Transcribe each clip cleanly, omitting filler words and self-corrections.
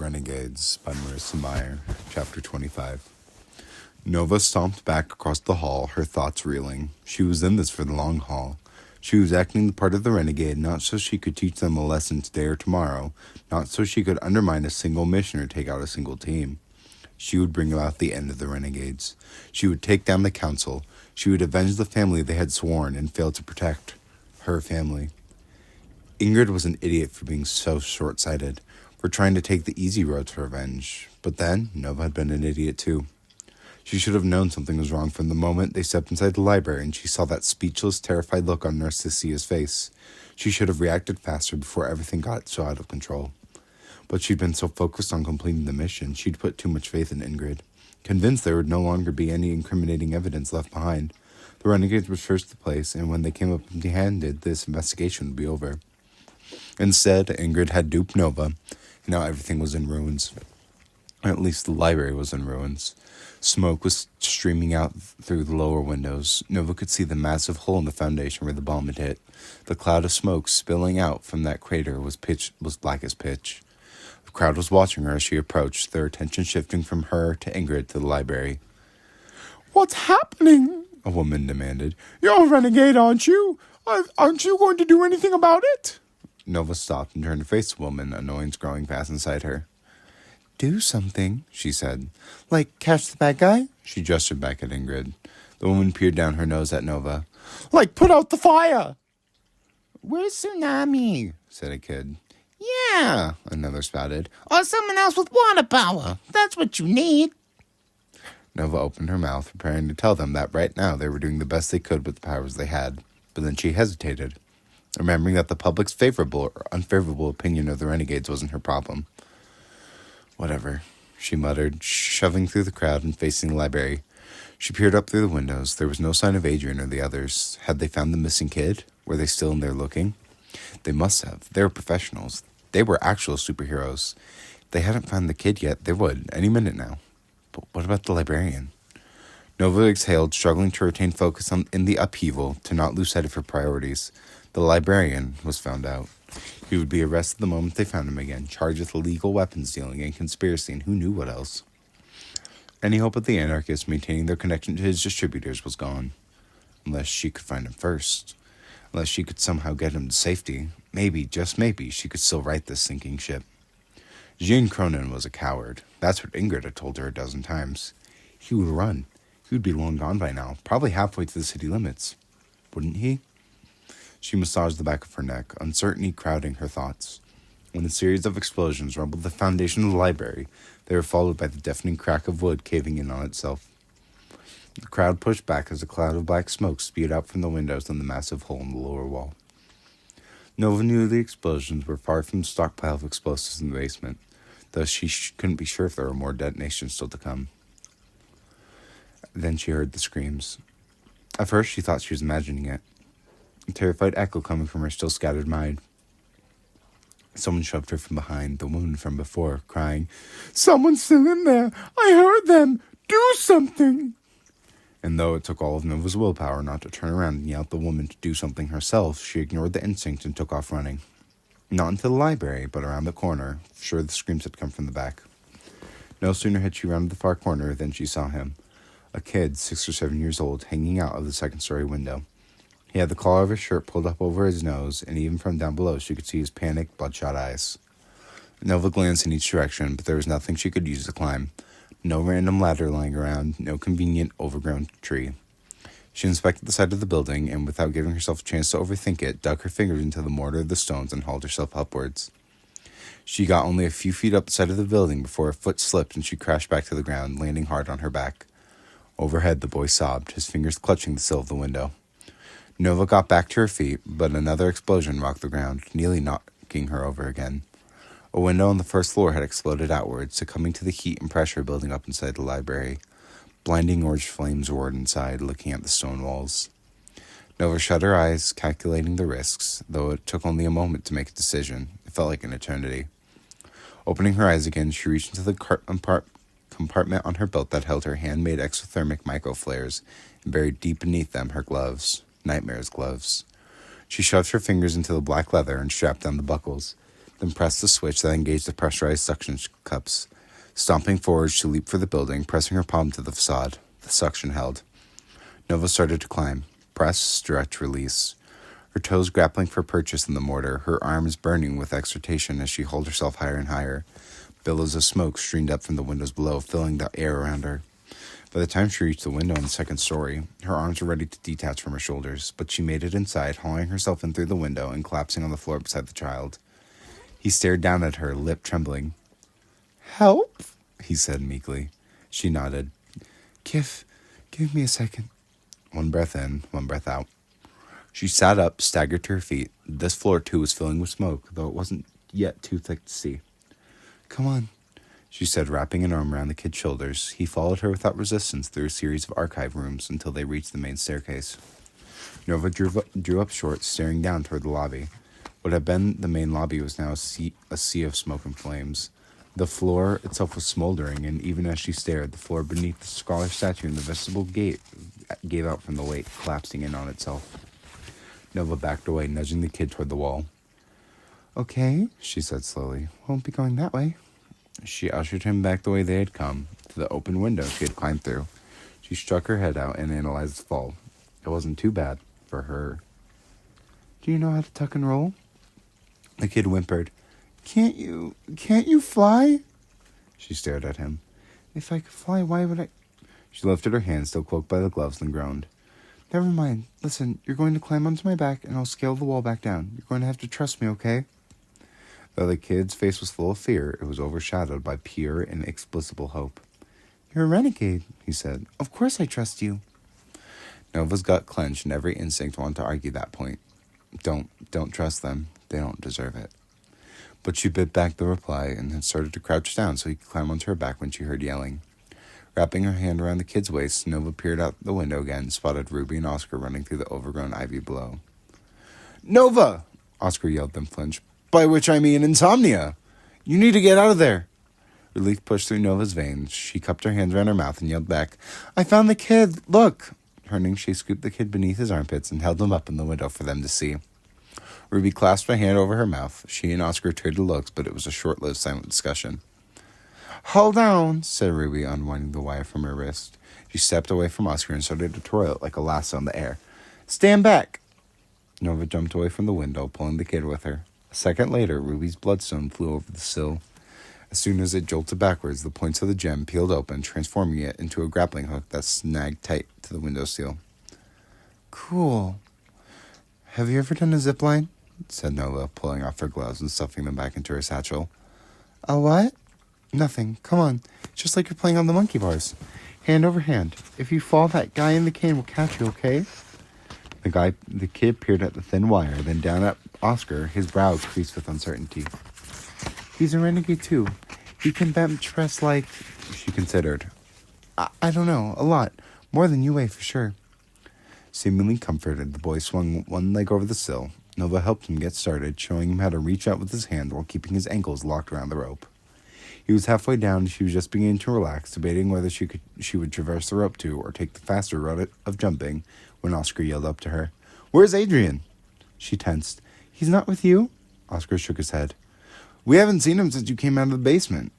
Renegades by Marissa Meyer, Chapter 25. Nova stomped back across the hall, her thoughts reeling. She was in this for the long haul. She was acting the part of the renegade, not so she could teach them a lesson today or tomorrow, not so she could undermine a single mission or take out a single team. She would bring about the end of the Renegades. She would take down the council. She would avenge the family they had sworn and failed to protect. Her family. Ingrid was an idiot for being so short-sighted, for trying to take the easy road to revenge. But then, Nova had been an idiot too. She should have known something was wrong from the moment they stepped inside the library and she saw that speechless, terrified look on Narcissia's face. She should have reacted faster before everything got so out of control. But she'd been so focused on completing the mission, she'd put too much faith in Ingrid. Convinced there would no longer be any incriminating evidence left behind, the Renegades were first to place, and when they came up empty-handed, this investigation would be over. Instead, Ingrid had duped Nova, and now everything was in ruins. At least the library was in ruins. Smoke was streaming out through the lower windows. Nova could see the massive hole in the foundation where the bomb had hit. The cloud of smoke spilling out from that crater was black as pitch. The crowd was watching her as she approached, their attention shifting from her to Ingrid to the library. "What's happening?" a woman demanded. "You're a renegade, aren't you? Aren't you going to do anything about it?" Nova stopped and turned to face the woman, annoyance growing fast inside her. "Do something," she said. "Like catch the bad guy?" She gestured back at Ingrid. The woman peered down her nose at Nova. "Like put out the fire." "Where's Tsunami?" said a kid. "Yeah," another spouted. "Or someone else with water power. That's what you need." Nova opened her mouth, preparing to tell them that right now they were doing the best they could with the powers they had. But then she hesitated, remembering that the public's favorable or unfavorable opinion of the Renegades wasn't her problem. "Whatever," she muttered, shoving through the crowd and facing the library. She peered up through the windows. There was no sign of Adrian or the others. Had they found the missing kid? Were they still in there looking? They must have. They were professionals. They were actual superheroes. If they hadn't found the kid yet, they would, any minute now. But what about the librarian? Nova exhaled, struggling to retain focus in the upheaval, to not lose sight of her priorities. The librarian was found out. He would be arrested the moment they found him again, charged with illegal weapons dealing and conspiracy, and who knew what else. Any hope of the anarchists maintaining their connection to his distributors was gone. Unless she could find him first. Unless she could somehow get him to safety. Maybe, just maybe, she could still right this sinking ship. Jean Cronin was a coward. That's what Ingrid had told her a dozen times. He would run. He would be long gone by now, probably halfway to the city limits. Wouldn't he? She massaged the back of her neck, uncertainty crowding her thoughts. When a series of explosions rumbled the foundation of the library, they were followed by the deafening crack of wood caving in on itself. The crowd pushed back as a cloud of black smoke spewed out from the windows and the massive hole in the lower wall. Nova knew the explosions were far from the stockpile of explosives in the basement, though she couldn't be sure if there were more detonations still to come. Then she heard the screams. At first she thought she was imagining it. A terrified echo coming from her still scattered mind. Someone shoved her from behind, the woman from before, crying, "Someone's still in there! I heard them! Do something!" And though it took all of Nova's willpower not to turn around and yell at the woman to do something herself, she ignored the instinct and took off running. Not into the library, but around the corner, sure the screams had come from the back. No sooner had she rounded the far corner than she saw him, a kid 6 or 7 years old, hanging out of the second-story window. He had the collar of his shirt pulled up over his nose, and even from down below she could see his panicked, bloodshot eyes. Nova glanced in each direction, but there was nothing she could use to climb. No random ladder lying around, no convenient, overgrown tree. She inspected the side of the building, and without giving herself a chance to overthink it, dug her fingers into the mortar of the stones and hauled herself upwards. She got only a few feet up the side of the building before her foot slipped and she crashed back to the ground, landing hard on her back. Overhead, the boy sobbed, his fingers clutching the sill of the window. Nova got back to her feet, but another explosion rocked the ground, nearly knocking her over again. A window on the first floor had exploded outward, succumbing to the heat and pressure building up inside the library. Blinding orange flames roared inside, looking at the stone walls. Nova shut her eyes, calculating the risks, though it took only a moment to make a decision. It felt like an eternity. Opening her eyes again, she reached into the compartment on her belt that held her handmade exothermic microflares, and buried deep beneath them her gloves. Nightmare's gloves. She shoved her fingers into the black leather and strapped down the buckles. then pressed the switch that engaged the pressurized suction cups. Stomping forward, she leaped for the building, pressing her palm to the facade. The suction held. Nova started to climb. Press, stretch, release. Her toes grappling for purchase in the mortar, her arms burning with exertion as she hauled herself higher and higher. Billows of smoke streamed up from the windows below, filling the air around her. By the time she reached the window on the second story, her arms were ready to detach from her shoulders, but she made it inside, hauling herself in through the window and collapsing on the floor beside the child. He stared down at her, lip trembling. Help? He said meekly. She nodded. Give me a second. One breath in, one breath out. She sat up, staggered to her feet. This floor, too, was filling with smoke, though it wasn't yet too thick to see. Come on, she said, wrapping an arm around the kid's shoulders. He followed her without resistance through a series of archive rooms until they reached the main staircase. Nova drew up short, staring down toward the lobby. What had been the main lobby was now a sea of smoke and flames. The floor itself was smoldering, and even as she stared, the floor beneath the scholar statue in the vestibule gate gave out from the weight, collapsing in on itself. Nova backed away, nudging the kid toward the wall. Okay, she said slowly. Won't be going that way. She ushered him back the way they had come, to the open window she had climbed through. She struck her head out and analyzed the fall. It wasn't too bad for her. Do you know how to tuck and roll? The kid whimpered. Can't you fly? She stared at him. If I could fly, why would I? She lifted her hand, still cloaked by the gloves, and groaned. Never mind. Listen, you're going to climb onto my back, and I'll scale the wall back down. You're going to have to trust me, okay? Though the kid's face was full of fear, it was overshadowed by pure, inexplicable hope. You're a renegade, he said. Of course I trust you. Nova's gut clenched, and every instinct wanted to argue that point. Don't trust them. They don't deserve it. But she bit back the reply and had started to crouch down so he could climb onto her back when she heard yelling. Wrapping her hand around the kid's waist, Nova peered out the window again and spotted Ruby and Oscar running through the overgrown ivy below. Nova! Oscar yelled, then flinched. By which I mean insomnia! You need to get out of there! Relief pushed through Nova's veins. She cupped her hands around her mouth and yelled back, I found the kid! Look! Turning, she scooped the kid beneath his armpits and held him up in the window for them to see. Ruby clasped a hand over her mouth. She and Oscar traded looks, but it was a short-lived silent discussion. Hold on, said Ruby, unwinding the wire from her wrist. She stepped away from Oscar and started to twirl it like a lasso in the air. Stand back! Nova jumped away from the window, pulling the kid with her. A second later, Ruby's bloodstone flew over the sill. As soon as it jolted backwards, the points of the gem peeled open, transforming it into a grappling hook that snagged tight to the windowsill. Cool. Have you ever done a zip line? Said Nova, pulling off her gloves and stuffing them back into her satchel. A what? Nothing. Come on. Just like you're playing on the monkey bars. Hand over hand. If you fall, that guy in the cane will catch you, okay? The kid peered at the thin wire, then down at Oscar, his brow creased with uncertainty. He's a renegade, too. He can bench press like... She considered. I don't know. A lot. More than you weigh, for sure. Seemingly comforted, the boy swung one leg over the sill. Nova helped him get started, showing him how to reach out with his hand while keeping his ankles locked around the rope. He was halfway down and she was just beginning to relax, debating whether she would traverse the rope too or take the faster route of jumping, when Oscar yelled up to her. Where's Adrian? She tensed. He's not with you? Oscar shook his head. We haven't seen him since you came out of the basement.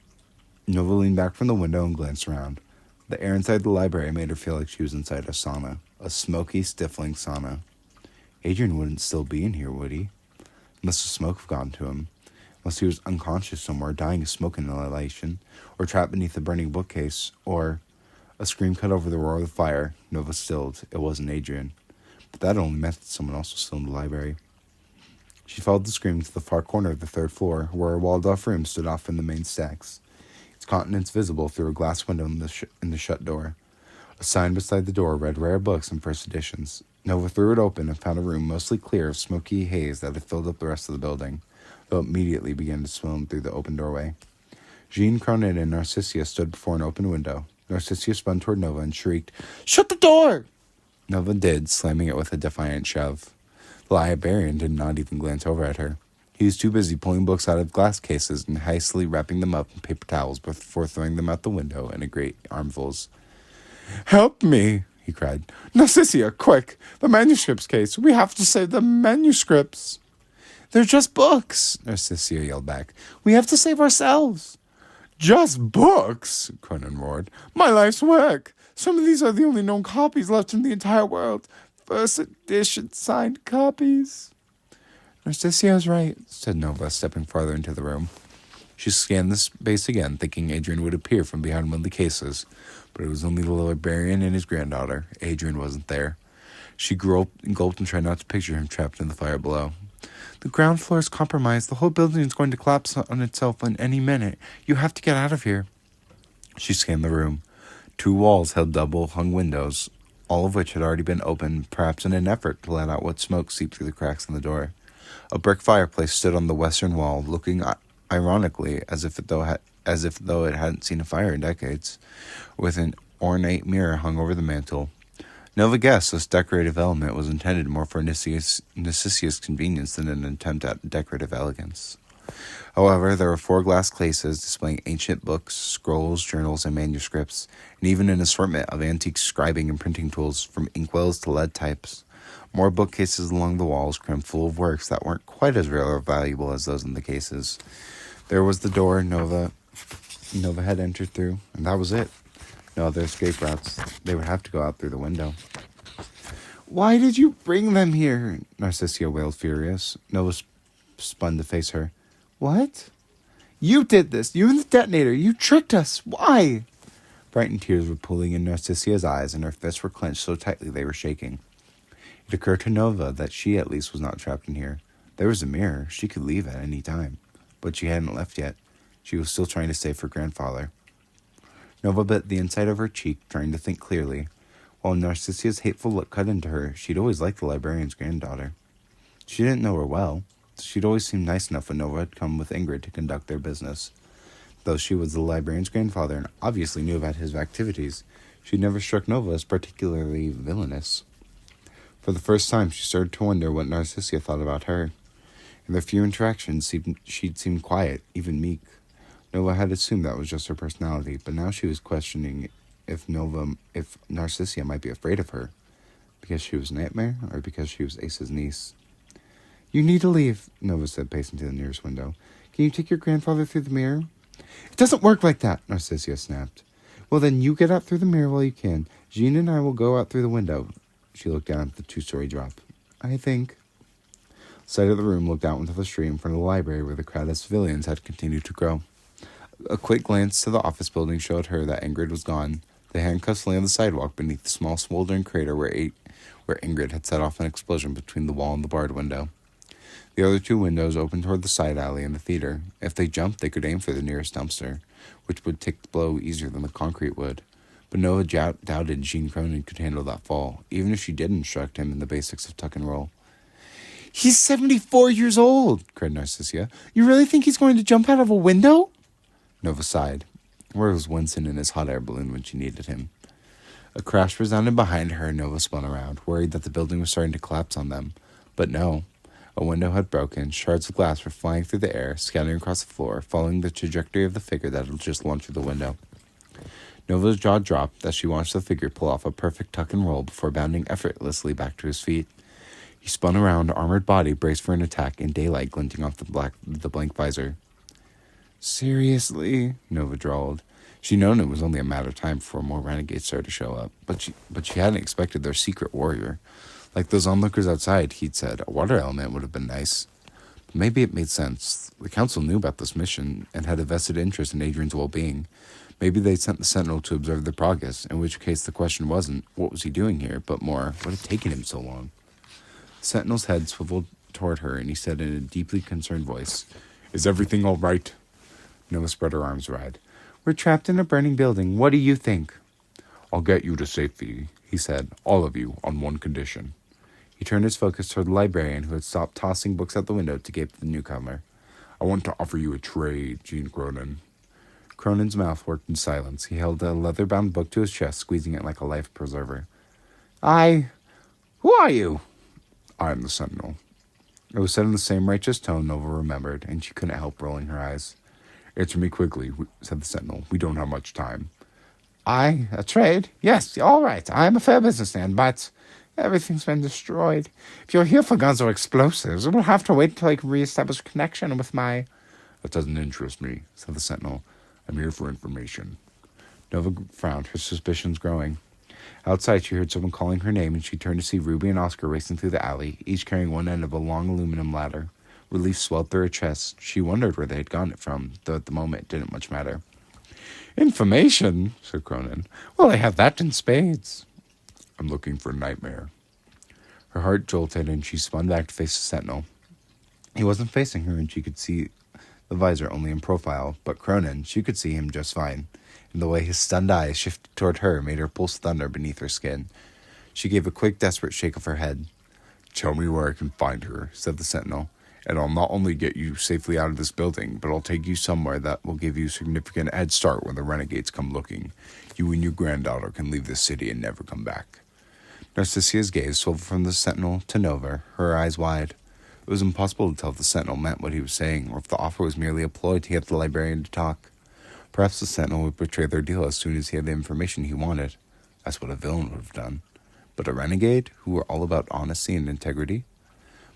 Nova leaned back from the window and glanced around. The air inside the library made her feel like she was inside a sauna, a smoky, stifling sauna. Adrian wouldn't still be in here, would he? Must the smoke have gotten to him. Unless he was unconscious somewhere, dying of smoke inhalation, or trapped beneath a burning bookcase, or... A scream cut over the roar of the fire. Nova stilled. It wasn't Adrian. But that only meant that someone else was still in the library. She followed the scream to the far corner of the third floor, where a walled-off room stood off from the main stacks, its contents visible through a glass window in the shut door. A sign beside the door read rare books and first editions. Nova threw it open and found a room mostly clear of smoky haze that had filled up the rest of the building, though it immediately began to swim through the open doorway. Jean, Cronin, and Narcissia stood before an open window. Narcissia spun toward Nova and shrieked, Shut the door! Nova did, slamming it with a defiant shove. The librarian did not even glance over at her. He was too busy pulling books out of glass cases and hastily wrapping them up in paper towels before throwing them out the window in a great armfuls. Help me, he cried. Narcissia, quick! The manuscripts case! We have to save the manuscripts! They're just books, Narcissia yelled back. We have to save ourselves. Just books, Cronin roared. My life's work. Some of these are the only known copies left in the entire world. First edition signed copies. Narcissia's right, said Nova, stepping farther into the room. She scanned the space again, thinking Adrian would appear from behind one of the cases, but it was only the librarian and his granddaughter. Adrian wasn't there. She gulped and tried not to picture him trapped in the fire below. The ground floor is compromised. The whole building is going to collapse on itself in any minute. You have to get out of here. She scanned the room. 2 walls held double-hung windows, all of which had already been opened, perhaps in an effort to let out what smoke seeped through the cracks in the door. A brick fireplace stood on the western wall, looking ironically as if though it hadn't seen a fire in decades, with an ornate mirror hung over the mantel. Nova guessed this decorative element was intended more for Narcissia's convenience than an attempt at decorative elegance. However, there were 4 glass cases displaying ancient books, scrolls, journals, and manuscripts, and even an assortment of antique scribing and printing tools, from inkwells to lead types. More bookcases along the walls crammed full of works that weren't quite as rare or valuable as those in the cases. There was the door Nova had entered through, and that was it. No other escape routes. They would have to go out through the window. Why did you bring them here? Narcissia wailed, furious. Nova spun to face her. What? You did this. You and the detonator. You tricked us. Why? Frightened tears were pooling in Narcissia's eyes, and her fists were clenched so tightly they were shaking. It occurred to Nova that she at least was not trapped in here. There was a mirror. She could leave at any time. But she hadn't left yet. She was still trying to save her grandfather. Nova bit the inside of her cheek, trying to think clearly. While Narcissia's hateful look cut into her, she'd always liked the librarian's granddaughter. She didn't know her well. She'd always seemed nice enough when Nova had come with Ingrid to conduct their business. Though she was the librarian's grandfather and obviously knew about his activities, she'd never struck Nova as particularly villainous. For the first time, she started to wonder what Narcissia thought about her. In their few interactions, she'd seemed quiet, even meek. Nova had assumed that was just her personality, but now she was questioning if Narcissia might be afraid of her, because she was Nightmare, or because she was Ace's niece. You need to leave, Nova said, pacing to the nearest window. Can you take your grandfather through the mirror? It doesn't work like that, Narcissia snapped. Well, then you get out through the mirror while you can. Jean and I will go out through the window. She looked down at the 2-story drop. I think. The side of the room looked out into the street in front of the library where the crowd of civilians had continued to grow. A quick glance to the office building showed her that Ingrid was gone. The handcuffs lay on the sidewalk beneath the small smoldering crater where Ingrid had set off an explosion between the wall and the barred window. The other 2 windows opened toward the side alley and the theater. If they jumped, they could aim for the nearest dumpster, which would take the blow easier than the concrete would. But Nova doubted Jean Cronin could handle that fall, even if she did instruct him in the basics of tuck and roll. He's 74 years old, cried Narcissia. You really think he's going to jump out of a window? Nova sighed. Where was Winston in his hot air balloon when she needed him? A crash resounded behind her, and Nova spun around, worried that the building was starting to collapse on them. But no. A window had broken. Shards of glass were flying through the air, scattering across the floor, following the trajectory of the figure that had just launched through the window. Nova's jaw dropped as she watched the figure pull off a perfect tuck and roll before bounding effortlessly back to his feet. He spun around, armored body braced for an attack, in daylight glinting off the blank visor. Seriously, Nova drawled. She'd known it was only a matter of time before more renegades started to show up, but she hadn't expected their secret warrior. Like those onlookers outside, he'd said, a water element would have been nice. But maybe it made sense. The council knew about this mission and had a vested interest in Adrian's well-being. Maybe they'd sent the Sentinel to observe their progress, in which case the question wasn't, what was he doing here, but more, what had taken him so long? The Sentinel's head swiveled toward her, and he said in a deeply concerned voice, Is everything all right? Nova spread her arms wide. We're trapped in a burning building. What do you think? I'll get you to safety, he said, all of you, on one condition. He turned his focus toward the librarian, who had stopped tossing books out the window to gape at the newcomer. I want to offer you a trade, Jean Cronin. Cronin's mouth worked in silence. He held a leather-bound book to his chest, squeezing it like a life preserver. Who are you? I am the Sentinel. It was said in the same righteous tone Nova remembered, and she couldn't help rolling her eyes. Answer me quickly, said the Sentinel. We don't have much time. A trade? Yes, all right. I am a fair businessman, but Everything's been destroyed. If you're here for guns or explosives, we'll have to wait until I can reestablish a connection with my... That doesn't interest me, said the sentinel. I'm here for information. Nova frowned, her suspicions growing. Outside, she heard someone calling her name, and she turned to see Ruby and Oscar racing through the alley, each carrying one end of a long aluminum ladder. Relief swelled through her chest. She wondered where they had gotten it from, though at the moment it didn't much matter. Information, said Cronin. Well, I have that in spades. I'm looking for Nightmare. Her heart jolted, and she spun back to face the sentinel. He wasn't facing her, and she could see the visor only in profile, but Cronin, she could see him just fine, and the way his stunned eyes shifted toward her made her pulse thunder beneath her skin. She gave a quick, desperate shake of her head. Tell me where I can find her, said the sentinel, and I'll not only get you safely out of this building, but I'll take you somewhere that will give you a significant head start when the Renegades come looking. You and your granddaughter can leave this city and never come back. Narcissia's gaze swiveled from the sentinel to Nova, her eyes wide. It was impossible to tell if the sentinel meant what he was saying, or if the offer was merely a ploy to get the librarian to talk. Perhaps the sentinel would betray their deal as soon as he had the information he wanted. That's what a villain would have done. But a renegade, who were all about honesty and integrity?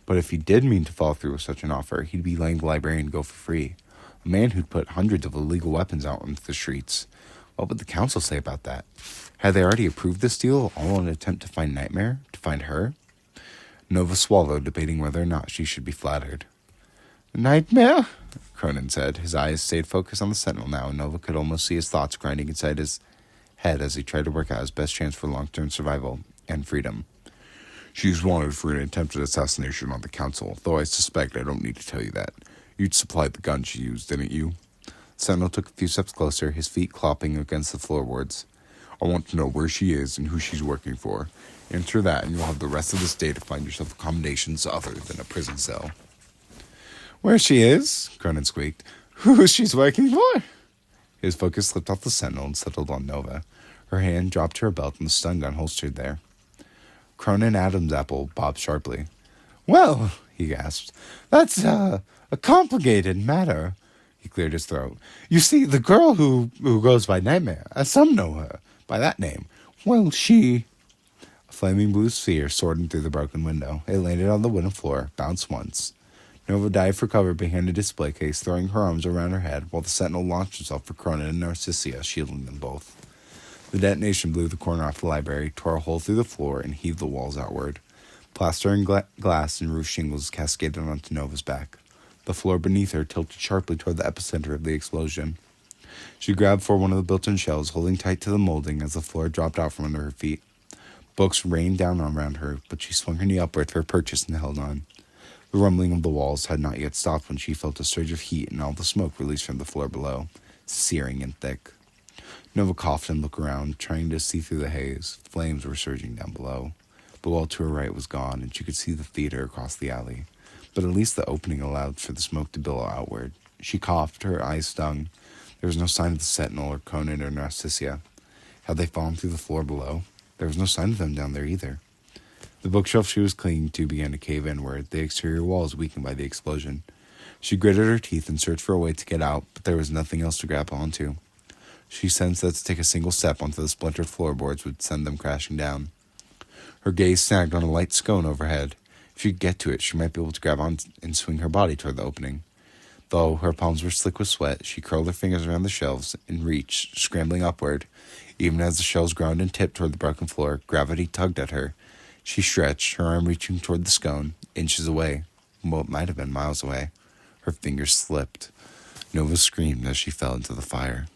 But if he did mean to follow through with such an offer, he'd be letting the librarian go for free. A man who'd put hundreds of illegal weapons out into the streets. What would the council say about that? Had they already approved this deal, all in an attempt to find Nightmare? To find her? Nova swallowed, debating whether or not she should be flattered. Nightmare? Cronin said. His eyes stayed focused on the sentinel now, and Nova could almost see his thoughts grinding inside his head as he tried to work out his best chance for long-term survival and freedom. She's wanted for an attempted assassination on the council, though I suspect I don't need to tell you that. You'd supplied the gun she used, didn't you? The sentinel took a few steps closer, his feet clopping against the floorboards. I want to know where she is and who she's working for. Answer that, and you'll have the rest of this day to find yourself accommodations other than a prison cell. Where she is? Cronin squeaked. Who she's working for? His focus slipped off the sentinel and settled on Nova. Her hand dropped to her belt and the stun gun holstered there. Cronin Adam's apple bobbed sharply. Well, he gasped, that's a complicated matter. He cleared his throat. You see, the girl who goes by Nightmare, as some know her, by that name, well, she... A flaming blue sphere soared in through the broken window. It landed on the wooden floor, bounced once. Nova dived for cover behind a display case, throwing her arms around her head, while the sentinel launched himself for Cronin and Narcissia, shielding them both. The detonation blew the corner off the library, tore a hole through the floor, and heaved the walls outward. Plaster and glass and roof shingles cascaded onto Nova's back. The floor beneath her tilted sharply toward the epicenter of the explosion. She grabbed for one of the built-in shelves, holding tight to the molding as the floor dropped out from under her feet. Books rained down around her, but she swung her knee upward for purchase and held on. The rumbling of the walls had not yet stopped when she felt a surge of heat and all the smoke released from the floor below, searing and thick. Nova coughed and looked around, trying to see through the haze. Flames were surging down below. The wall to her right was gone, and she could see the theater across the alley. But at least the opening allowed for the smoke to billow outward. She coughed, her eyes stung. There was no sign of the sentinel or Conan or Narcissia. Had they fallen through the floor below? There was no sign of them down there either. The bookshelf she was clinging to began to cave inward, the exterior walls weakened by the explosion. She gritted her teeth and searched for a way to get out, but there was nothing else to grab onto. She sensed that to take a single step onto the splintered floorboards would send them crashing down. Her gaze snagged on a light scone overhead. If she could get to it, she might be able to grab on and swing her body toward the opening. Though her palms were slick with sweat, she curled her fingers around the shelves and reached, scrambling upward. Even as the shelves ground and tipped toward the broken floor, gravity tugged at her. She stretched, her arm reaching toward the scone, inches away, what might have been miles away. Her fingers slipped. Nova screamed as she fell into the fire.